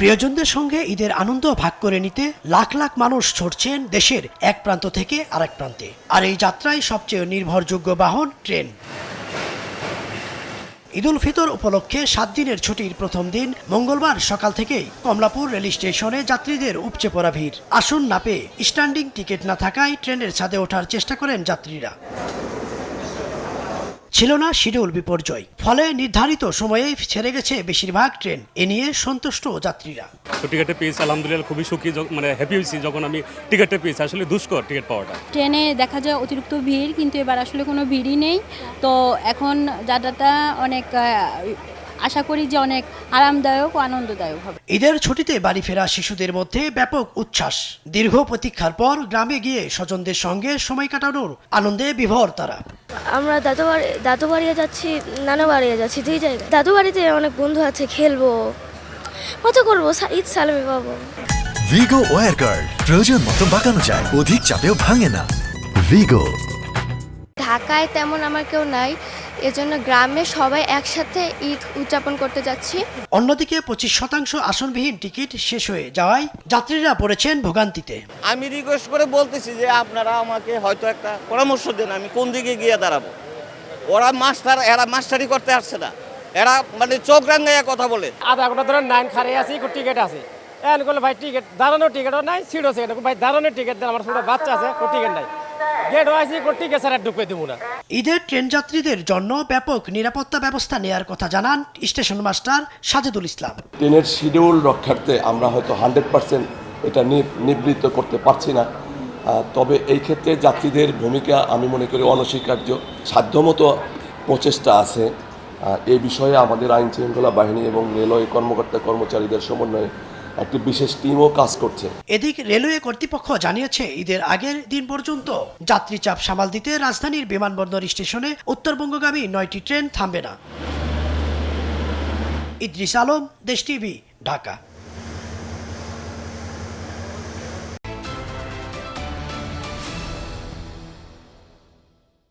প্রিয়জনদের সঙ্গে ঈদের আনন্দ ভাগ করে নিতে লাখ লাখ মানুষ ছুটছেন দেশের এক প্রান্ত থেকে আরেক প্রান্তে। আর এই যাত্রায় সবচেয়ে নির্ভরযোগ্য বাহন ট্রেন। ঈদুল ফিতর উপলক্ষে 7 দিনের ছুটির প্রথম দিন মঙ্গলবার সকাল থেকেই কমলাপুর রেল স্টেশনে যাত্রীদের উপচে পড়া ভিড়। আসন না পেয়ে স্ট্যান্ডিং টিকিট না থাকায় ট্রেনের ছাদে ওঠার চেষ্টা করেন যাত্রীরা। ছিল না শিডিউল বিপর্যয়, ফলে নির্ধারিত সময়ে ছেড়ে গেছে বেশিরভাগ ট্রেন। এ নিয়ে সন্তুষ্ট যাত্রীরা। টিকিটে পেয়েছি আলহামদুলিল্লাহ, খুবই সুখী, মানে হ্যাপি হয়েছি যখন আমি টিকিটে পেয়েছি। আসলে দুষ্কর টিকিট পাওয়াটা। ট্রেনে দেখা যায় অতিরিক্ত ভিড়, কিন্তু এবার আসলে কোনো ভিড়ই নেই। তো এখন যাত্রাটা অনেক আশা করি যে অনেক আরামদায়ক ও আনন্দদায়ক হবে। ঈদের ছুটিতে বাড়ি ফেরা শিশুদের মধ্যে ব্যাপক উচ্ছ্বাস। দীর্ঘ প্রতীক্ষার পর গ্রামে গিয়ে স্বজনদের সঙ্গে সময় কাটানোর আনন্দে বিভোর তারা। আমরা দাদু বাড়িয়ে যাচ্ছি, নানু বাড়িয়ে যাচ্ছি, দুই জায়গায়। দাদু বাড়িতে অনেক বন্ধু আছে, খেলবো, মজা করবো, ঈদ সালামি পাবো। ভিগো ওয়্যার গার্ড, প্রয়োজন মতো বাঁকানো যায়, অধিক চাপেও ভাঙে না। ভিগো। ঢাকায় তেমন আমার কেউ নাই, এজন্য গ্রামে সবাই একসাথে ঈদ উদযাপন করতে যাচ্ছি। অন্যদিকে 25% আসনবিহীন টিকিট শেষ হয়ে যাওয়ায় যাত্রীরা পড়েছেন ভোগান্তিতে। আমি রিকোয়েস্ট করে বলতেছি যে আপনারা আমাকে হয়তো একটা পরামর্শ দেন, আমি কোন দিকে গিয়ে দাঁড়াবো। এরা মাস্টারি করতে আসছে না, এরা মানে চোখ রাঙাইয়া কথা বলে। আধা ঘন্টা ধরে লাইন খারে আছি, টিকিট আছে এখন করলে ভাই টিকিট দাঁড়ানোর টিকিটও নাই, সিট আছে ভাই দাঁড়ানোর টিকিট দেন, আমার ছোট বাচ্চা আছে, টিকিট নাই, গেট আছে, টিকিট ছাড়া ঢুকতে দেবো না। ঈদের ট্রেন যাত্রীদের জন্য ব্যাপক নিরাপত্তা ব্যবস্থা নেওয়ার কথা জানান স্টেশন মাস্টার সাজেদুল ইসলাম। ট্রেনের শিডিউল রক্ষার্থে আমরা হয়তো 100% এটা নিবৃত্ত করতে পারছি না, তবে এই ক্ষেত্রে যাত্রীদের ভূমিকা আমি মনে করি অনস্বীকার্য। সাধ্যমতো প্রচেষ্টা আছে। এই বিষয়ে আমাদের আইন শৃঙ্খলা বাহিনী এবং রেলওয়ে কর্মকর্তা কর্মচারীদের সমন্বয়ে একটি বিশেষ টিমও কাজ করছে। এদিক রেলওয়ে কর্তৃপক্ষ জানিয়েছে ঈদের আগের দিন পর্যন্ত যাত্রী চাপ সামাল দিতে রাজধানীর বিমানবন্দর স্টেশনে উত্তরবঙ্গগামী 9টি ট্রেন থামবে না। ইদ্রিস আলম, দেশ টিভি, ঢাকা।